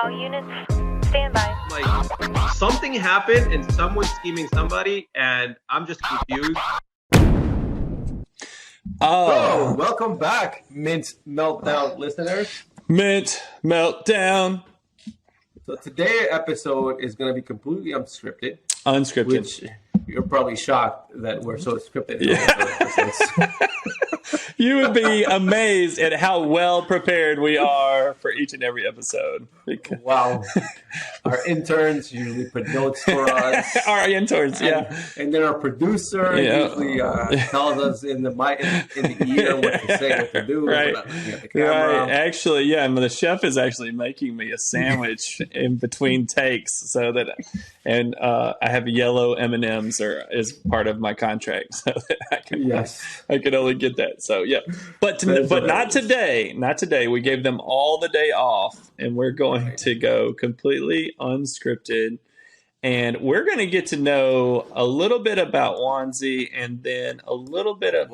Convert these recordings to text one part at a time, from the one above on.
All units, stand by. Like, something happened and someone's scheming somebody, and I'm just confused. Oh, welcome back, Mint Meltdown listeners. Mint Meltdown. So today's episode is going to be completely unscripted. Unscripted. Which you're probably shocked that we're so scripted. Yeah. You would be amazed at how well prepared we are for each and every episode. Wow. Our interns usually put notes for us. Our interns, yeah. And then our producer usually tells us in the ear what to say, what to do. Right. At the camera. Right. Actually, yeah. The chef is actually making me a sandwich in between takes, so that, and I have yellow M&Ms as part of my contract, so that I can only get that. So yeah, but not today. Not today. We gave them all the day off, and we're going to go completely unscripted, and we're going to get to know a little bit about Juanzie, and then a little bit of.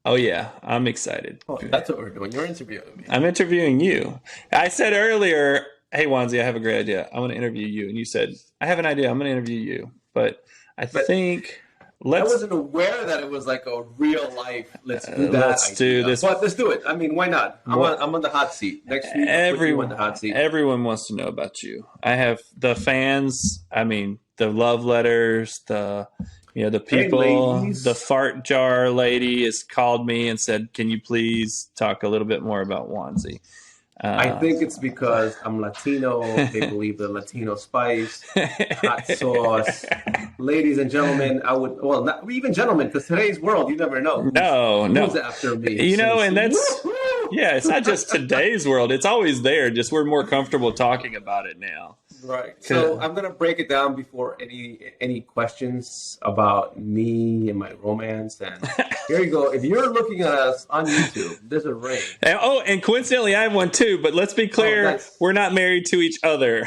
Oh yeah, I'm excited. Oh, that's what we're doing. You're interviewing me. I'm interviewing you. I said earlier, "Hey Juanzie, I have a great idea. I want to interview you," and you said, "I have an idea. I'm going to interview you." But I think. I wasn't aware that it was like a real life. Let's do that. Let's do this. But let's do it. I mean, why not? I'm on the hot seat next week. Everyone on the hot seat. Everyone wants to know about you. I have the fans. I mean, the love letters. The people. Hey, the fart jar lady has called me and said, "Can you please talk a little bit more about Juanzie?" I think it's because I'm Latino. They believe the Latino spice, hot sauce. Ladies and gentlemen, not even gentlemen, because today's world, you never know. No. Who's after me? And that's, yeah, it's not just today's world. It's always there. Just we're more comfortable talking about it now. Right. So I'm going to break it down before any questions about me and my romance. And here you go. If you're looking at us on YouTube, there's a ring. And coincidentally, I have one too. But let's be clear, nice. We're not married to each other.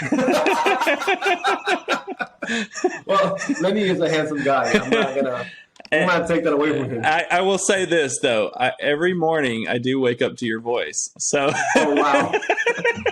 Well, Lenny is a handsome guy. I'm not going to take that away from him. I will say this, though. Every morning, I do wake up to your voice. So. Oh, wow.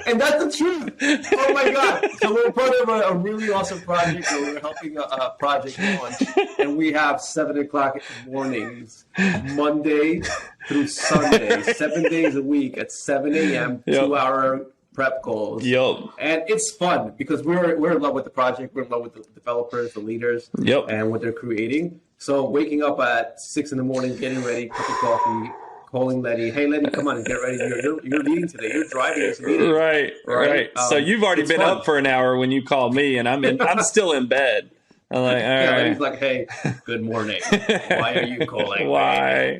And that's the truth. Oh, my God. So we're part of a really awesome project where we're helping a project launch. And we have 7 o'clock in the mornings, Monday through Sunday, 7 days a week at 7 a.m., 2-hour prep calls. Yep. And it's fun because we're in love with the project. We're in love with the developers, the leaders, and what they're creating. So waking up at 6 in the morning, getting ready, cup of coffee, calling Letty. Hey, Letty, come on and get ready. You're leading today. You're driving this meeting. Right. So you've already been up for an hour when you called me, and I'm still in bed. I'm like, all right. Letty's like, hey, good morning. Why are you calling? Why?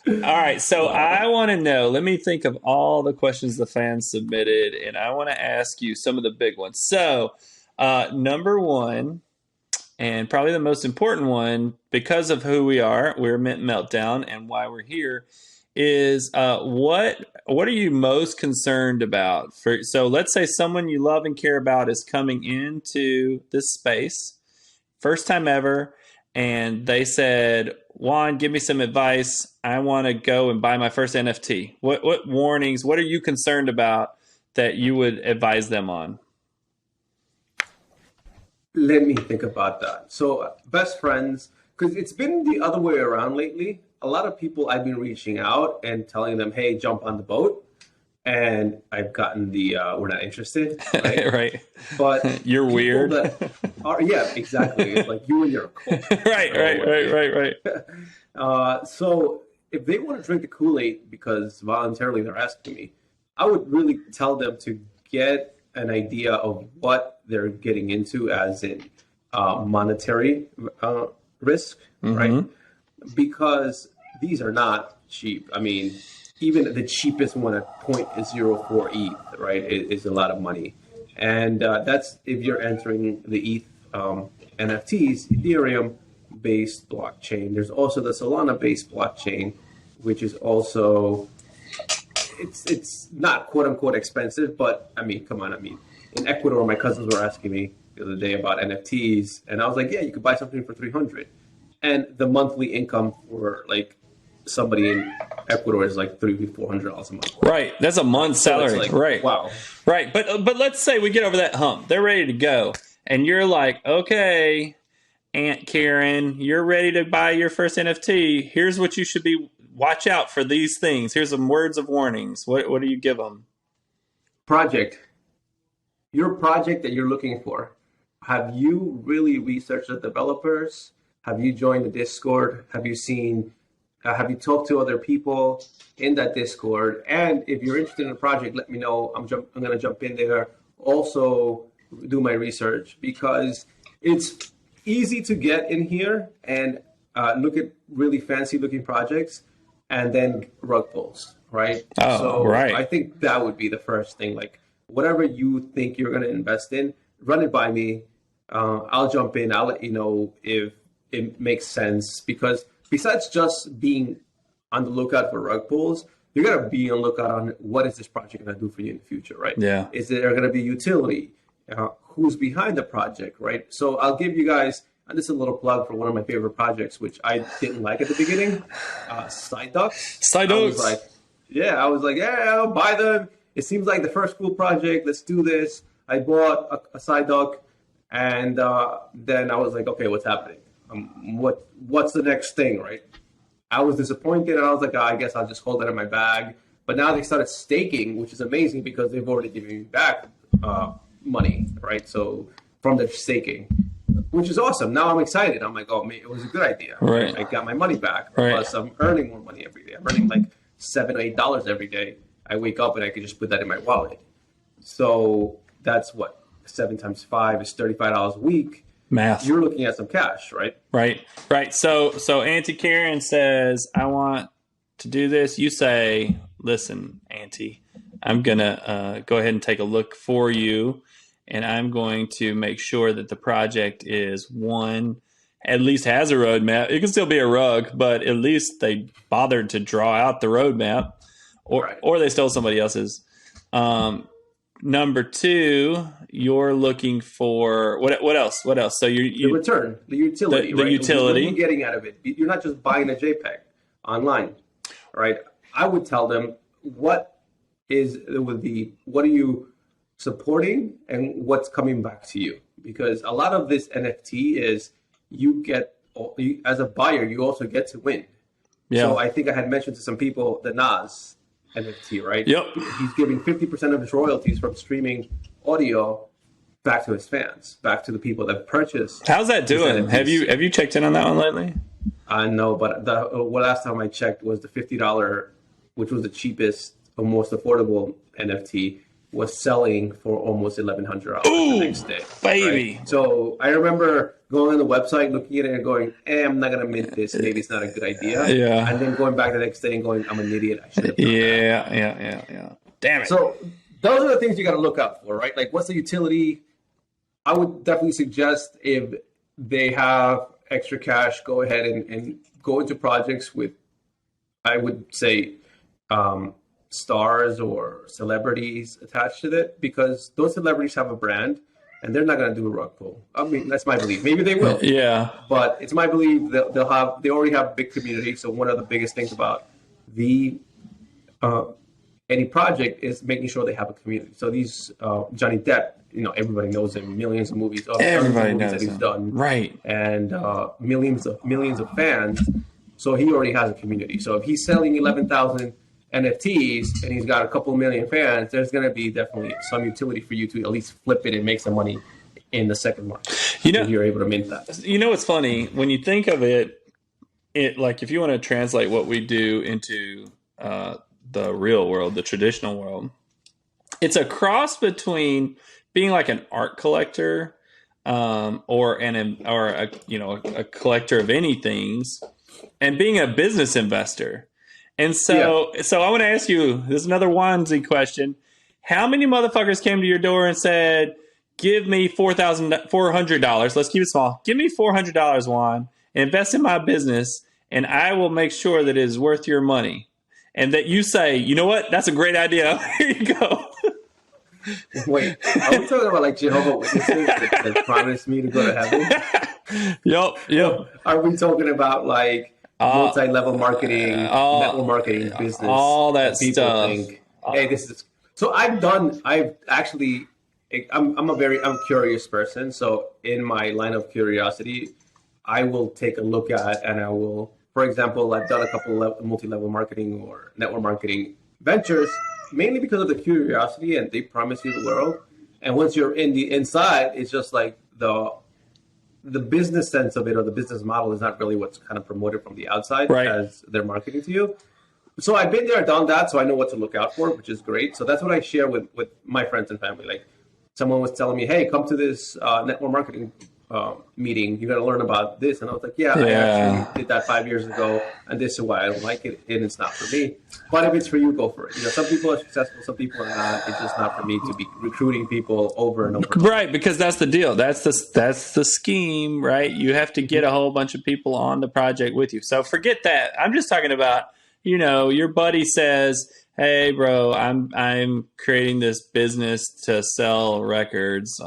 All right, so I want to know, let me think of all the questions the fans submitted, and I want to ask you some of the big ones. So, number one, and probably the most important one, because of who we are, we're Mint Meltdown, and why we're here, is what are you most concerned about? So let's say someone you love and care about is coming into this space, first time ever, and they said, Juan, give me some advice. I want to go and buy my first NFT. What warnings, what are you concerned about that you would advise them on? Let me think about that. So best friends, because it's been the other way around lately. A lot of people I've been reaching out and telling them, hey, jump on the boat. And I've gotten the, we're not interested. Right. Right. But you're weird. Yeah, exactly. It's like you and your cult. Right. So if they want to drink the Kool-Aid because voluntarily they're asking me, I would really tell them to get an idea of what they're getting into as in monetary risk, right? Because these are not cheap. I mean, even the cheapest one at 0.04 ETH, right, is a lot of money. And that's if you're entering the ETH NFTs, Ethereum-based blockchain. There's also the Solana-based blockchain, which is also, it's not quote-unquote expensive, but I mean, come on, in Ecuador, my cousins were asking me the other day about NFTs, and I was like, yeah, you could buy something for 300. And the monthly income for like somebody in Ecuador is like $300-400 a month. Right. That's a month's salary. Like, right. Wow. Right. But let's say we get over that hump. They're ready to go. And you're like, okay, Aunt Karen, you're ready to buy your first NFT. Here's what you should be. Watch out for these things. Here's some words of warnings. What do you give them? Project. Your project that you're looking for. Have you really researched the developers? Have you joined the Discord? Have you talked to other people in that Discord? And if you're interested in a project, let me know. I'm going to jump in there. Also, do my research, because it's easy to get in here and look at really fancy looking projects and then rug pulls, right? Oh, so right. I think that would be the first thing. Like, whatever you think you're going to invest in, run it by me. I'll jump in. I'll let you know if it makes sense, because besides just being on the lookout for rug pulls, you're going to be on the lookout on what is this project going to do for you in the future, right? Yeah. Is there going to be utility? Who's behind the project, right? So I'll give you guys, and this is a little plug for one of my favorite projects, which I didn't like at the beginning, Side Ducks. Side Ducks. I was like, yeah, I'll buy them. It seems like the first cool project. Let's do this. I bought a Side Duck, and then I was like, okay, what's happening? What's the next thing, right? I was disappointed, and I was like, I guess I'll just hold it in my bag. But now they started staking, which is amazing because they've already given me back money, right? So from the staking, which is awesome. Now I'm excited. I'm like, oh, man, it was a good idea. Right. I got my money back. Right. Plus, I'm earning more money every day. I'm earning like $7 or $8 every day. I wake up and I can just put that in my wallet. So that's what 7 times 5 is $35 a week. Math. You're looking at some cash, right? Right. So Auntie Karen says, I want to do this. You say, listen, Auntie, I'm going to go ahead and take a look for you. And I'm going to make sure that the project is at least has a roadmap. It can still be a rug, but at least they bothered to draw out the roadmap, or they stole somebody else's. Number 2, you're looking for what else? So the return, the utility, the right? utility. What are you getting out of it? You're not just buying a JPEG online, right? I would tell them what are you supporting and what's coming back to you, because a lot of this NFT is as a buyer, you also get to win. Yeah. So I think I had mentioned to some people the Nas NFT, right? Yep. He's giving 50% of his royalties from streaming audio back to his fans, back to the people that purchased. How's that doing? Have you checked in on that one lately? No, but last time I checked was the $50, which was the cheapest or most affordable NFT, was selling for almost $1,100 the next day. Baby. Right? So I remember going on the website, looking at it and going, I'm not going to mint this. Maybe it's not a good idea. Yeah. And then going back the next day and going, I'm an idiot. I should have done that. Yeah. Damn it. So those are the things you got to look out for, right? Like, what's the utility? I would definitely suggest, if they have extra cash, go ahead and go into projects with, I would say, stars or celebrities attached to it, because those celebrities have a brand and they're not going to do a rug pull. I mean, that's my belief. Maybe they will. Yeah. But it's my belief that they already have a big community. So one of the biggest things about any project is making sure they have a community. So these Johnny Depp, everybody knows him, millions of movies. Everybody knows that he's him. done. Right. And millions of fans. So he already has a community. So if he's selling 11,000 NFTs and he's got a couple million fans, there's going to be definitely some utility for you to at least flip it and make some money in the second market. If you're able to mint that. It's funny when you think of it. Like, if you want to translate what we do into the real world, the traditional world, it's a cross between being like an art collector or a collector of anything, and being a business investor. And so I want to ask you, this is another Juanzie question. How many motherfuckers came to your door and said, give me $400. Let's keep it small. Give me $400, Juan, and invest in my business, and I will make sure that it is worth your money. And that you say, you know what? That's a great idea. Here you go. Wait, are we talking about like Jehovah's Witnesses that promised me to go to heaven? Yep. Are we talking about like multi-level marketing, network marketing, business, all that people stuff. think, hey, this is. So I'm curious person. So in my line of curiosity, I will take a look at, and I will, for example, I've done a couple of multi-level marketing or network marketing ventures, mainly because of the curiosity, and they promise you the world. And once you're in the inside, it's just like the business sense of it, or the business model, is not really what's kind of promoted from the outside as they're marketing to you. So I've been there, done that, so I know what to look out for, which is great. So that's what I share with my friends and family. Like, someone was telling me, hey, come to this network marketing meeting. You got to learn about this. And I was like, I actually did that 5 years ago, and this is why I don't like it, and it's not for me. But if it's for you, go for it. Some people are successful, some people are not. It's just not for me to be recruiting people over and over. Right, because that's the deal. That's the scheme, right? You have to get a whole bunch of people on the project with you. So forget that. I'm just talking about, your buddy says, hey, bro, I'm creating this business to sell records.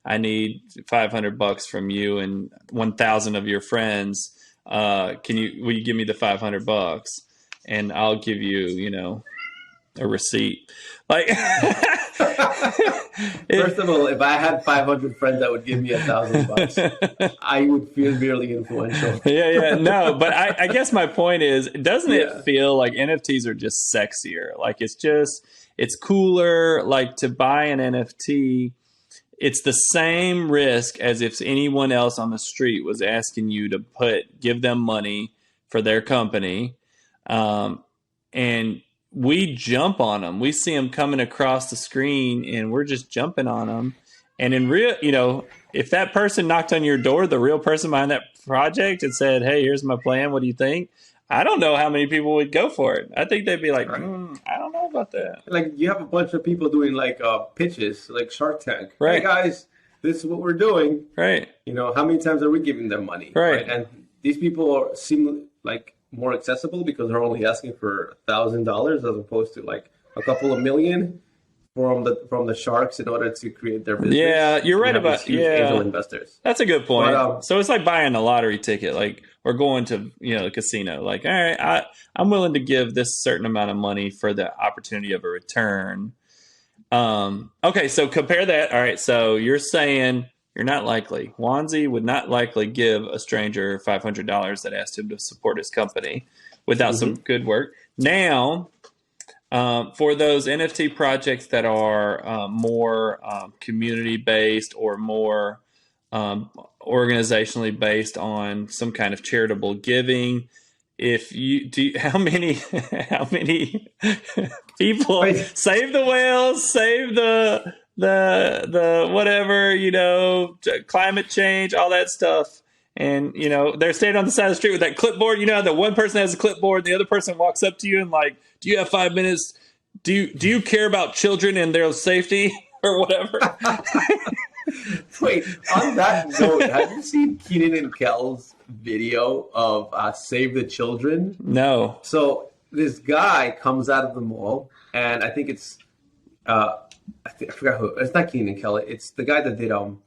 I need $500 from you and 1,000 of your friends. Will you give me the $500? And I'll give you, a receipt. Like, first of all, if I had 500 friends that would give me $1,000, I would feel really influential. No, but I guess my point is, doesn't it feel like NFTs are just sexier? Like, it's cooler. Like, to buy an NFT, it's the same risk as if anyone else on the street was asking you to give them money for their company. And we jump on them. We see them coming across the screen, and we're just jumping on them. And in real, if that person knocked on your door, the real person behind that project, and said, hey, here's my plan, what do you think? I don't know how many people would go for it. I think they'd be like, I don't know about that. Like, you have a bunch of people doing like pitches, like Shark Tank. Right. Hey guys, this is what we're doing. Right. How many times are we giving them money? Right. And these people seem like more accessible because they're only asking for $1,000 as opposed to like a couple of million from the sharks in order to create their business. Yeah, you're right about angel investors. That's a good point. But, so it's like buying a lottery ticket, like, or going to a casino. Like, all right, I'm willing to give this certain amount of money for the opportunity of a return. Okay, so compare that. All right, so you're saying you're not likely. Juanzie would not likely give a stranger $500 that asked him to support his company without some good work. Now, for those NFT projects that are more community-based or more organizationally based on some kind of charitable giving, how many people save the whales, save the whatever, climate change, all that stuff. And, they're standing on the side of the street with that clipboard. The one person has a clipboard, the other person walks up to you and like, do you have 5 minutes? Do you care about children and their safety or whatever? Wait, on that note, have you seen Keenan and Kel's video of Save the Children? No. So this guy comes out of the mall, and I think it's I forgot who. It's not Keenan and Kel. It's the guy that did the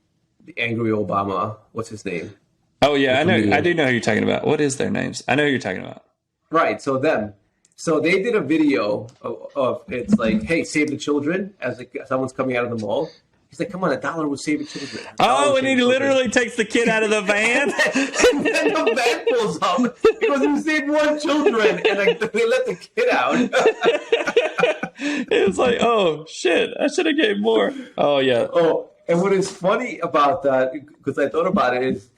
Angry Obama. What's his name? Oh yeah, I know. I do know who you're talking about. What is their names? I know who you're talking about. Right. So them. So they did a video of it's like, hey, save the children, as like someone's coming out of the mall. He's like, come on, $1 would save the children. Oh, and he literally takes the kid out of the van. And then the van pulls up because he saved more children, and like they let the kid out. It's like, oh shit, I should have gave more. Oh yeah. Oh, and what is funny about that, because I thought about it, is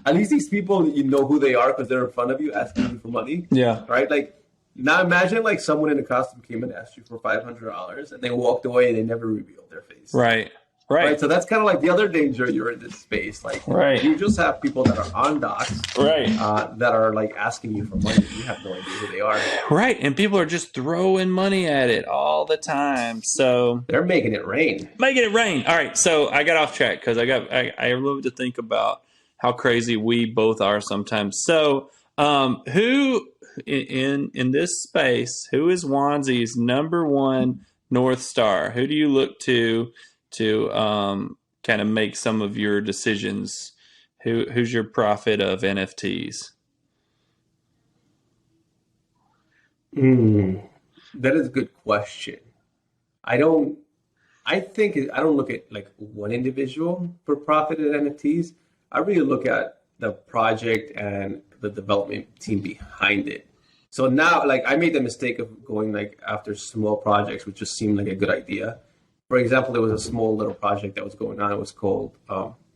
at least these people, you know who they are because they're in front of you asking you for money. Yeah. Right? Like, now imagine like someone in a costume came and asked you for $500 and they walked away and they never revealed their face. Right. Right. So that's kind of like the other danger. You're in this space. Like, you just have people that are on docs. Right. That are like asking you for money. You have no idea who they are. Right. And people are just throwing money at it all the time. So they're making it rain. Making it rain. All right. So I got off track because I love to think about how crazy we both are sometimes. So who in this space, who is Juanzie's number one North Star? Who do you look to kind of make some of your decisions? Who's your prophet of NFTs? That is a good question. I don't. I don't look at like one individual for profit at NFTs. I really look at the project and the development team behind it. So now, like, I made the mistake of going like after small projects, which just seemed like a good idea. For example, there was a small little project that was going on. It was called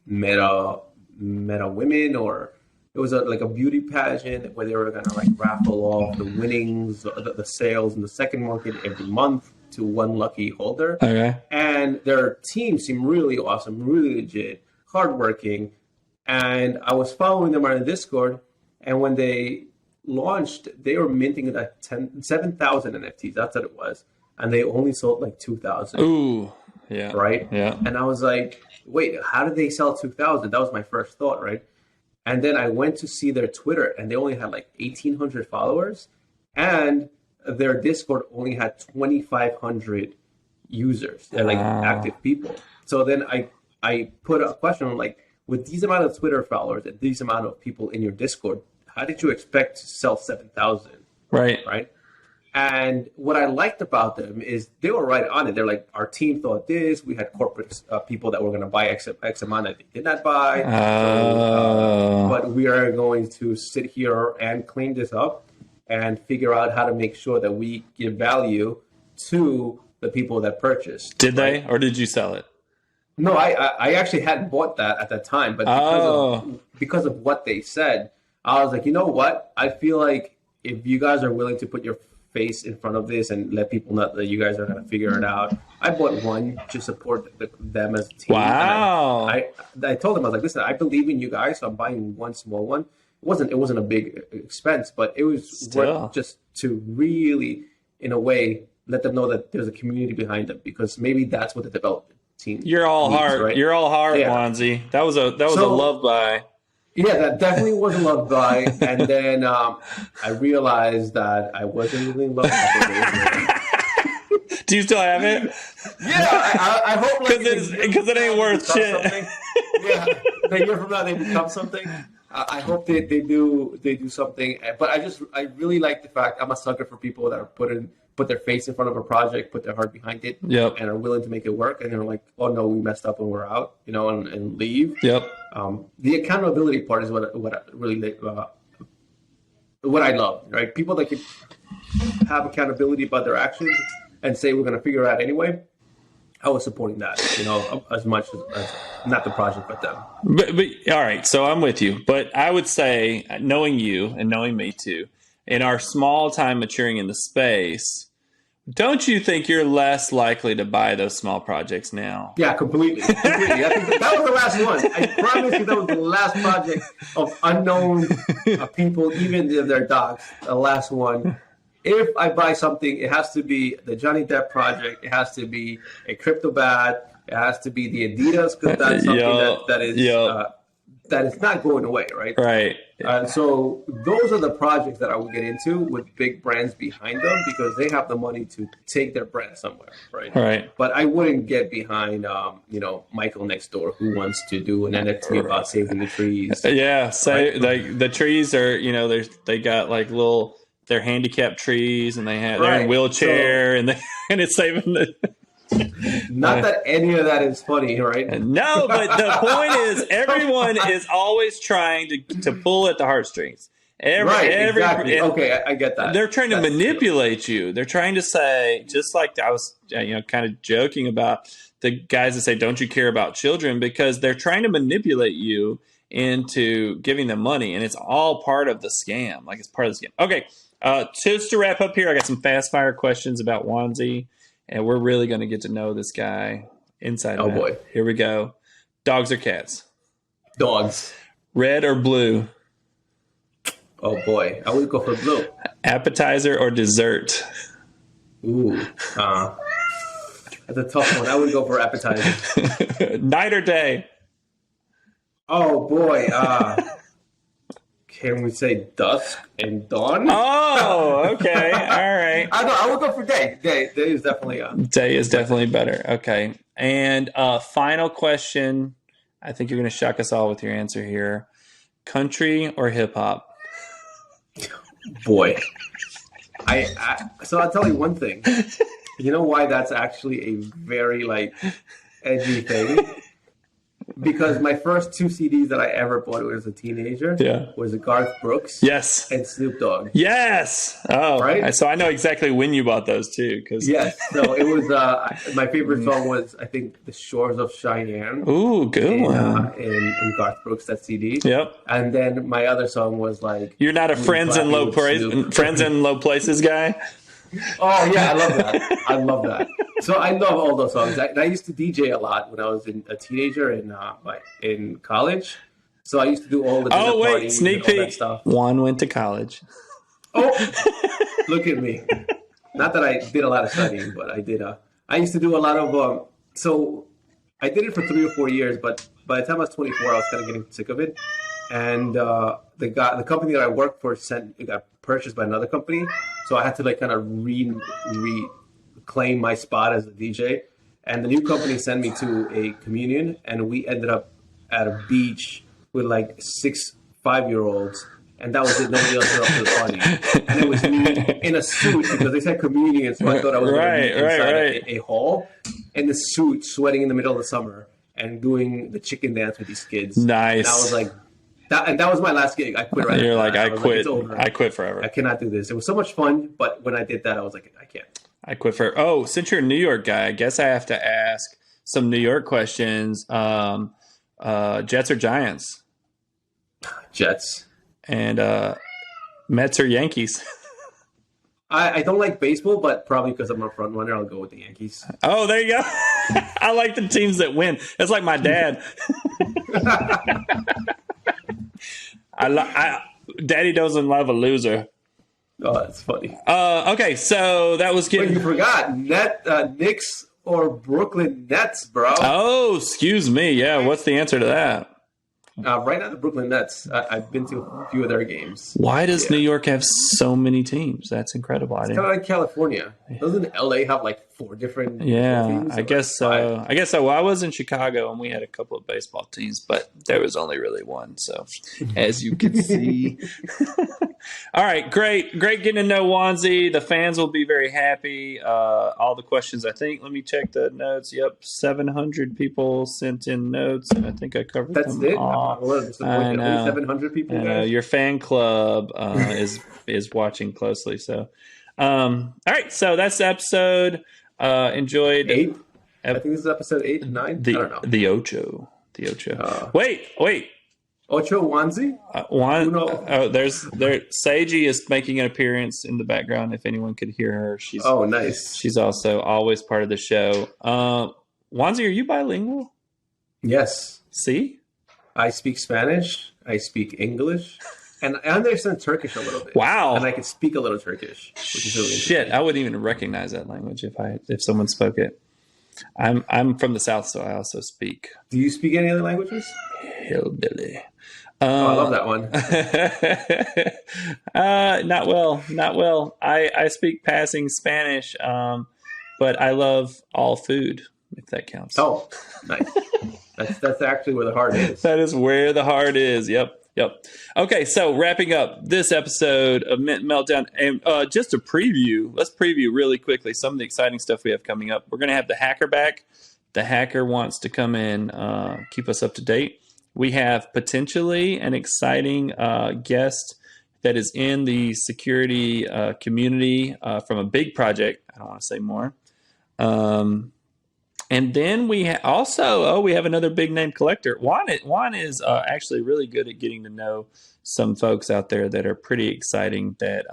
Meta Women, or it was like a beauty pageant where they were gonna like raffle off the winnings, the sales in the second market every month to one lucky holder. Okay. And their team seemed really awesome, really legit, hardworking. And I was following them on the Discord, and when they launched, they were minting like 7,000 NFTs. That's what it was, and they only sold like 2,000. Ooh, yeah, right. Yeah. And I was like, wait, how did they sell 2,000? That was my first thought, right? And then I went to see their Twitter, and they only had like 1,800 followers, and their Discord only had 2,500 users. They're like active people. So then I put a question on like, with these amount of Twitter followers and these amount of people in your Discord, how did you expect to sell 7,000? Right. Right. And what I liked about them is they were right on it. They're like, our team thought this. We had corporate people that were going to buy X amount that they did not buy. But we are going to sit here and clean this up and figure out how to make sure that we give value to the people that purchased. Did they, or did you sell it? No, I actually hadn't bought that at that time, but because of what they said, I was like, you know what? I feel like if you guys are willing to put your face in front of this and let people know that you guys are going to figure it out, I bought one to support them as a team. Wow. I told them, I was like, listen, I believe in you guys, so I'm buying one small one. It wasn't a big expense, but it was worth just to really, in a way, let them know that there's a community behind them, because maybe that's what the development team. You're all needs, heart. right? You're all heart, Yeah. Wanzi. That was a love buy. Yeah, that definitely was a love buy. And then I realized that I wasn't really in love with it. Do you still have it? Yeah, I hope because it ain't worth shit. Something. Yeah, a year from now they become something. I hope they do something. But I really like the fact I'm a sucker for people that are put their face in front of a project, put their heart behind it, yep, and are willing to make it work. And they're like, oh no, we messed up and we're out, and leave. Yep. The accountability part is what I really what I love, right? People that can have accountability about their actions and say we're going to figure it out anyway. I was supporting that, as much as not the project, but them. But all right, so I'm with you. But I would say, knowing you and knowing me too, in our small time maturing in the space, don't you think you're less likely to buy those small projects now? Yeah, completely. I think that was the last one. I promise you that was the last project of unknown people, even if they're dogs. The last one. If I buy something, it has to be the Johnny Depp project. It has to be a crypto bat. It has to be the Adidas, because that's something that is not going away, right? Right. So those are the projects that I would get into with big brands behind them, because they have the money to take their brand somewhere, right? Right. But I wouldn't get behind, Michael next door, who wants to do an NFT about saving the trees. Yeah. So like the trees are, they got like they're handicapped trees, and they're in wheelchair, and it's saving the. Not that any of that is funny, right? No, but the point is, everyone is always trying to pull at the heartstrings. Exactly. Okay, I get that. They're trying to manipulate you. They're trying to say, just like I was, kind of joking about the guys that say, "Don't you care about children?" Because they're trying to manipulate you into giving them money, and it's all part of the scam. Like, it's part of the scam. Okay, just to wrap up here, I got some fast fire questions about Juanzie. And we're really going to get to know this guy inside out. Oh, boy. Here we go. Dogs or cats? Dogs. Red or blue? Oh, boy. I would go for blue. Appetizer or dessert? Ooh. That's a tough one. I would go for appetizer. Night or day? Oh, boy. Can we say dusk and dawn? Oh, okay. All right. I would go for day. Day is definitely Day is definitely better. Okay. And final question. I think you're going to shock us all with your answer here. Country or hip hop? Boy. So I'll tell you one thing. You know why that's actually a very like edgy thing? Because my first two CDs that I ever bought as a teenager was Garth Brooks Yes. and Snoop Dogg. Yes. Oh, right. So I know exactly when you bought those too. Yes. So it was my favorite song was I think "The Shores of Cheyenne." Ooh, good one. In Garth Brooks, that CD. Yep. And then my other song was like "You're Not a Friends in Low Places" guy. Oh yeah, I love that. I love that. So I love all those songs. I used to DJ a lot when I was a teenager in college. So I used to do all the dinner parties sneak and all that peek. stuff. Juan went to college. Oh, look at me. Not that I did a lot of studying, but I did. I used to do a lot of. So I did it for 3 or 4 years, but by the time I was 24, I was kind of getting sick of it. And the company that I worked for got purchased by another company, so I had to like kind of reclaim my spot as a DJ. And the new company sent me to a communion, and we ended up at a beach with like 6 5-year-olds, and that was it. Nobody else showed up to the party, and it was me in a suit because they said communion, so I thought I was going to be inside a hall in the suit, sweating in the middle of the summer, and doing the chicken dance with these kids. Nice. And I was like. And that was my last gig. I quit. You're like, I quit. It's over. I quit forever. I cannot do this. It was so much fun, but when I did that, I was like, I can't. I quit for. Oh, since you're a New York guy, I guess I have to ask some New York questions. Jets or Giants? Jets. And Mets or Yankees? I don't like baseball, but probably because I'm a front runner, I'll go with the Yankees. Oh, there you go. I like the teams that win. That's like my dad. Daddy doesn't love a loser. Oh, that's funny. Okay, so that was getting. But you forgot Knicks or Brooklyn Nets, bro. Oh, excuse me. Yeah, what's the answer to that? Right now, the Brooklyn Nets. I've been to a few of their games. Why does New York have so many teams? That's incredible. It's kind of like California. Doesn't LA have like 4 different teams? I guess so. I guess so. Well, I was in Chicago and we had a couple of baseball teams, but there was only really one. So, as you can see. All right, great getting to know Juanzie. The fans will be very happy. All the questions, I think. Let me check the notes. Yep, 700 people sent in notes, and I think I covered them all. I know. 700 people. Your fan club is watching closely. So, all right. So that's the episode. Enjoyed 8. I think this is episode 8 and 9. I don't know. The Ocho. Wait. Ocho Juanzie? Seiji is making an appearance in the background. If anyone could hear her, nice. She's also always part of the show. Juanzie, are you bilingual? Yes. See? I speak Spanish. I speak English. And I understand Turkish a little bit. Wow. And I can speak a little Turkish. Which is really Shit, I wouldn't even recognize that language if someone spoke it. I'm from the South, so I also speak. Do you speak any other languages? Hillbilly. I love that one. Not well. I speak passing Spanish, but I love all food, if that counts. Oh, nice. That's actually where the heart is. That is where the heart is. Yep. Okay, so wrapping up this episode of Mint Meltdown, and just a preview. Let's preview really quickly some of the exciting stuff we have coming up. We're going to have the hacker back. The hacker wants to come in, keep us up to date. We have potentially an exciting guest that is in the security community from a big project. I don't want to say more. And then we we have another big name collector. Juan is actually really good at getting to know some folks out there that are pretty exciting that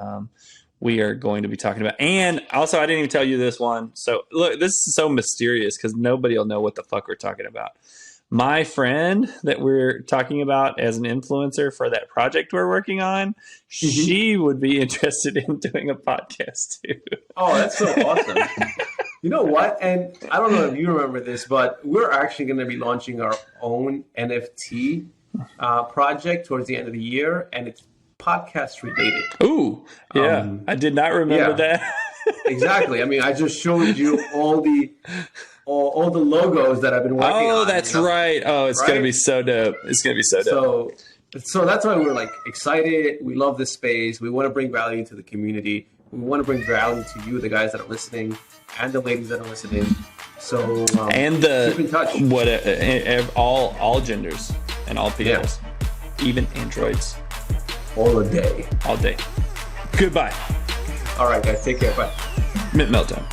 we are going to be talking about. And also, I didn't even tell you this one. So look, this is so mysterious because nobody will know what the fuck we're talking about. My friend that we're talking about as an influencer for that project we're working on, she would be interested in doing a podcast too. Oh, that's so awesome. You know what? And I don't know if you remember this, but we're actually going to be launching our own NFT project towards the end of the year, and it's podcast related. Ooh, yeah. I did not remember that. Exactly. I mean, I just showed you all the logos that I've been working on. Oh, that's right. Oh, it's going to be so dope. It's going to be so dope. So that's why we're like excited. We love this space. We want to bring value to the community. We want to bring value to you, the guys that are listening, and the ladies that are listening. So and keep in touch. All genders and all peoples, even androids, all day. Goodbye. All right, guys, take care. Bye. Mint Meltdown.